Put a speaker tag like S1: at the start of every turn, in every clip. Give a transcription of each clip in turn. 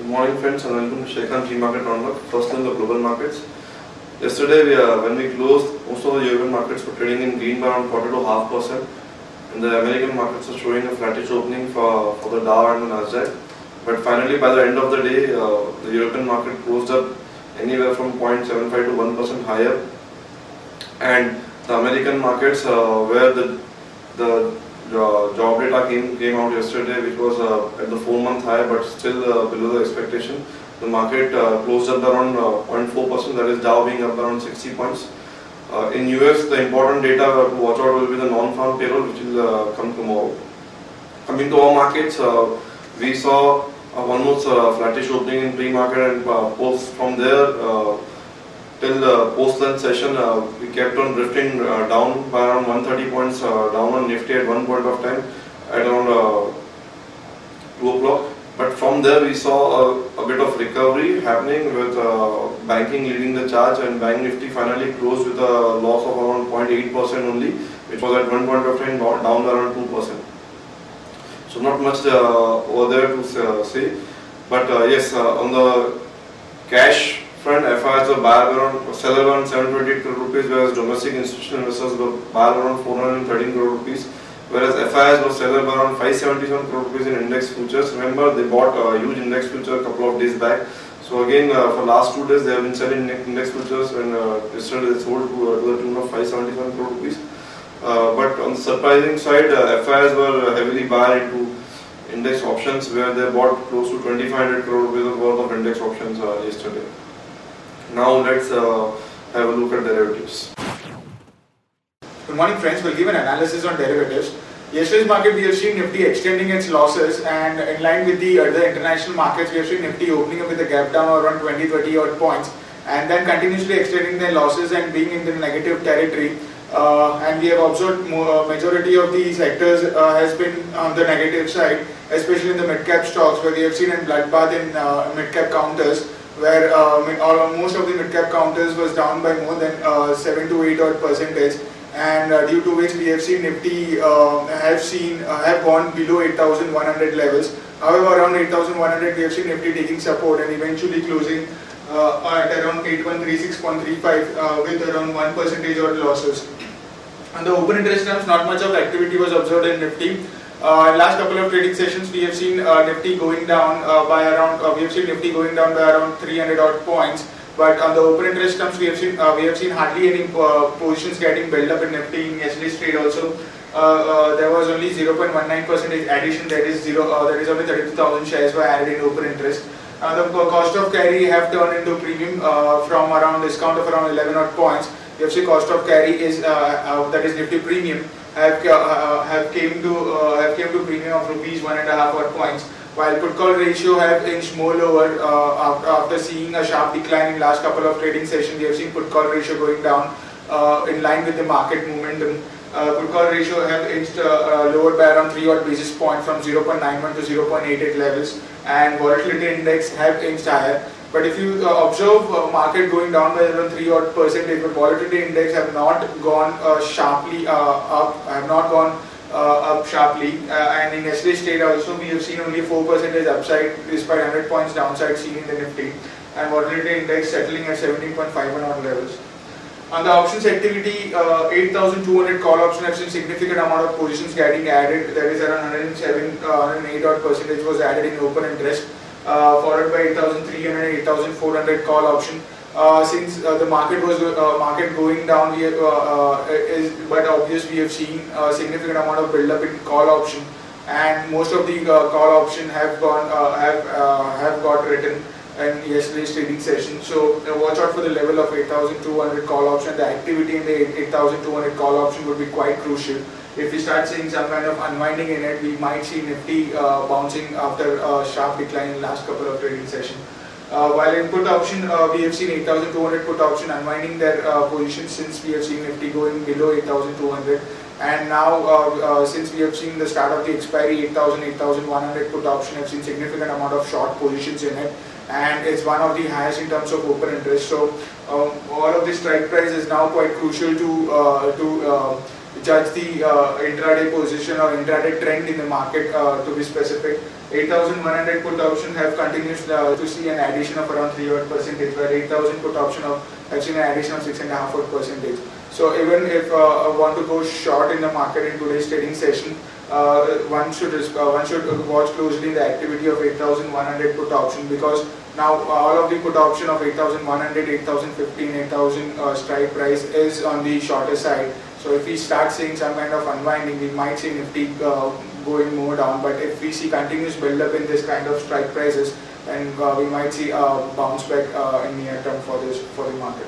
S1: Good morning friends and welcome to Sharekhan Pre-Market Roundup. First on the global markets. Yesterday when we closed, most of the European markets were trading in green by around 0.25%, and the American markets are showing a flattish opening for the Dow and the Nasdaq. But finally by the end of the day, the European market closed up anywhere from 0.75 to 1% higher, and the American markets where the job data came out yesterday, which was at the 4-month high but still below the expectation. The market closed up around 0.4%, that is Dow being up around 60 points. In US, the important data to watch out will be the non-farm payroll, which will come tomorrow. Coming to our markets, we saw almost flattish opening in pre-market, and post from there till the post-lunch session, we kept on drifting down by around 130 points down on Nifty at one point of time at around 2 o'clock. But from there we saw a bit of recovery happening with banking leading the charge, and Bank Nifty finally closed with a loss of around 0.8% only, which was at one point of time down around 2%. So not much over there to say. But yes, on the cash front, FIIs were seller around 728 crore rupees, whereas domestic institutional investors were buyer around 413 crore rupees, whereas FIIs were seller around 577 crore rupees in index futures. Remember, they bought a huge index future a couple of days back. So again, for last 2 days they have been selling index futures, and yesterday they sold to the tune of 577 crore rupees. But on the surprising side, FIIs were heavily buyer into index options, where they bought close to 2500 crore rupees worth of index options yesterday. Now let's have a look at derivatives.
S2: Good morning friends, we'll give an analysis on derivatives. Yesterday's market we have seen Nifty extending its losses, and in line with the other international markets we have seen Nifty opening up with a gap down around 20-30 odd points, and then continuously extending their losses and being in the negative territory. And we have observed majority of the sectors has been on the negative side, especially in the mid-cap stocks, where we have seen a bloodbath in mid-cap counters, where most of the mid-cap counters was down by more than 7 to 8 odd percentage, and due to which we have seen Nifty have gone below 8,100 levels. However, around 8,100 we have seen Nifty taking support and eventually closing at around 8136.35 with around 1% odd losses. On the open interest terms, not much of activity was observed in Nifty. In last couple of trading sessions, we have seen Nifty going down by around 300 odd points. But on the open interest terms, we have seen hardly any positions getting built up in Nifty. In yesterday's trade also, there was only 0.19% addition. That is only 32,000 shares were added in open interest. The cost of carry have turned into premium from around discount of around 11 odd points. We have seen cost of carry is that is Nifty premium have came to premium of rupees 1.5 odd points, while put call ratio have inched more lower after seeing a sharp decline in last couple of trading sessions. We have seen put call ratio going down in line with the market momentum. Put call ratio have inched lower by around 3 odd basis points from 0.91 to 0.88 levels, and volatility index have inched higher. But if you observe market going down by around 3 odd percentage, but volatility index have not gone sharply up, and in yesterday's trade also we have seen only 4% upside despite 100 points downside seen in the Nifty, and volatility index settling at 17.51 odd levels. On the options activity, 8,200 call option have seen significant amount of positions getting added. That is around 108 odd percentage was added in open interest, followed by 8,300, 8,400 call option. Since the market was going down, but obviously we have seen a significant amount of build up in call option, and most of the call option have got written in yesterday's trading session. So watch out for the level of 8,200 call option. The activity in the 8,200 call option would be quite crucial. If we start seeing some kind of unwinding in it, we might see Nifty bouncing after a sharp decline in last couple of trading sessions. While in put option, we have seen 8,200 put option unwinding their positions, since we have seen Nifty going below 8,200. And now, since we have seen the start of the expiry, 8,000, 8,100 put option have seen significant amount of short positions in it, and it's one of the highest in terms of open interest. So all of this strike price is now quite crucial to judge the intraday position or intraday trend in the market, to be specific. 8,100 put option have continued to see an addition of around 3%, where 8,000 put option have seen an addition of 6.5%. So even if want to go short in the market in today's trading session, one should watch closely the activity of 8,100 put option, because now all of the put option of 8,100, 8,015, 8,000 strike price is on the shorter side. So if we start seeing some kind of unwinding, we might see Nifty going more down. But if we see continuous build up in this kind of strike prices, then we might see a bounce back in near term for the market.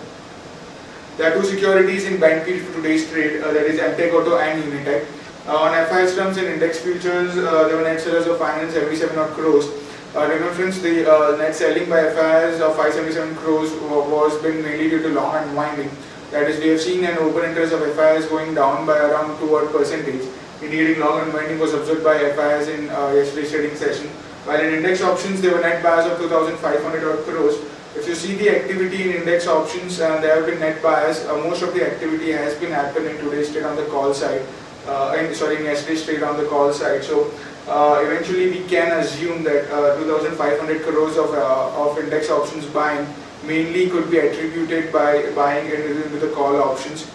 S2: There are two securities in bank field for today's trade, that is MTech Auto and Unitech. On FIS terms and index futures, there were net sellers of 577 odd crores. Remember friends, the net selling by FIS of 577 crores was been mainly due to long unwinding. That is, we have seen an open interest of FIS going down by around 2%, indicating long unwinding was observed by FIS in yesterday's trading session. While in index options, there were net buyers of 2,500 odd crores. If you see the activity in index options, there have been net buyers. Most of the activity has been happened in today's trade on the call side. In yesterday's trade on the call side. So eventually we can assume that 2,500 crores of index options buying mainly could be attributed by buying into the call options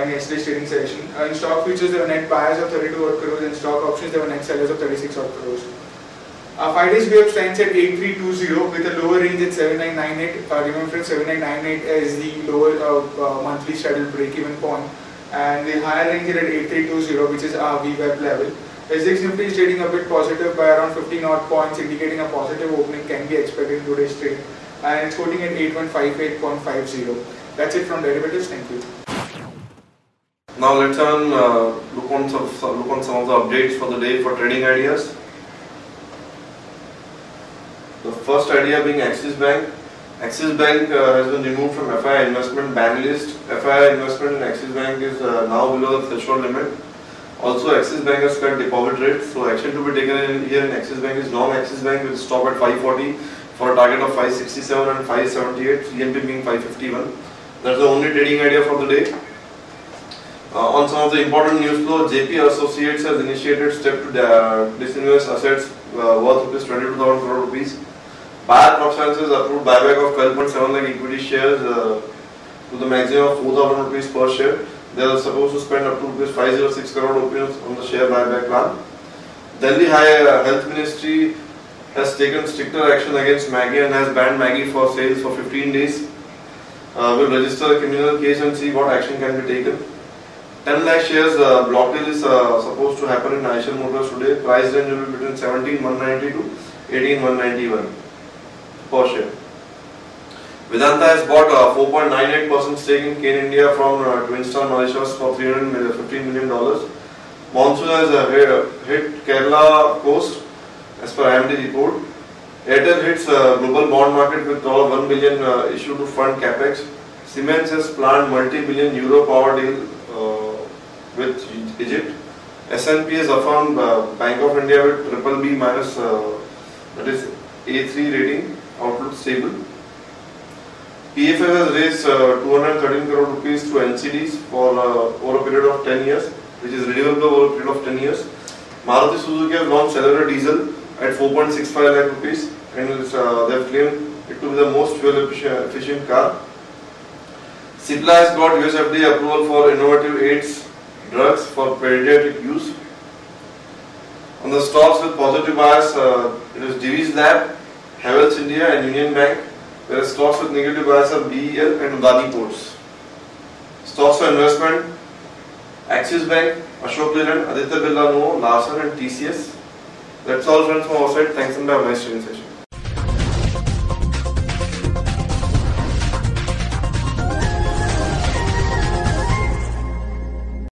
S2: in yesterday's trading session. In stock futures, there were net buyers of 32 odd crores. In stock options, there were net sellers of 36 odd crores. 5 days wave stands at 8320 with a lower range at 7998. Remember friends, 7998 is the lower monthly straddle break-even point, and the higher range is at 8320, which is our VWAP level. SGX Nifty is trading a bit positive by around 15 odd points, indicating a positive opening can be expected in today's trade, and it's quoting at 8158.50. That's it from derivatives. Thank you.
S1: Now let's look on some of the updates for the day for trading ideas. The first idea being Axis Bank. Axis Bank has been removed from FII investment ban list. FII investment in Axis Bank is now below the threshold limit. Also, Axis Bank has cut deposit rates. So action to be taken here in Axis Bank is long Axis Bank will stop at 540 for a target of 567 and 578, CNP being 551. That's the only trading idea for the day. On some of the important news flow, JP Associates has initiated step to disinvest assets worth ₹22,000 crore. Bayer CropSciences approved buyback of 12.7 lakh equity shares to the maximum of ₹4,000 per share. They are supposed to spend up to ₹506 crore on the share buyback plan. Delhi High Health Ministry has taken stricter action against Maggi and has banned Maggi for sales for 15 days. Will register a criminal case and see what action can be taken. 10 lakh shares block deal is supposed to happen in Eicher Motors today. Price range will be between 17,190 to 18,191 per share. Vedanta has bought a 4.98% stake in Kane India from Twin Star Mauritius for $315 million. Monsoon has hit Kerala coast as per IMD report. Airtel hits global bond market with $1 billion issued to fund capex. Siemens has planned multi-billion euro power deal with Egypt. S&P has affirmed Bank of India with BBB minus, that is A3 rating, outlook stable. PFL has raised 213 crore rupees through NCDs for over a period of 10 years, which is renewable over a period of 10 years. Maruti Suzuki has launched Celerio Diesel at 4.65 lakh rupees, and they have claimed it to be the most fuel efficient car. Cipla has got US FDA approval for innovative AIDS drugs for pediatric use. On the stocks with positive bias, it is Divi's Lab, Havells India and Union Bank, whereas stocks with negative bias are BEL and Adani Ports. Stocks for investment, Axis Bank, Ashok Leyland, Aditya Birla Nuvo, Larsen and TCS. That's all friends from our side. Thanks and have a nice trading session.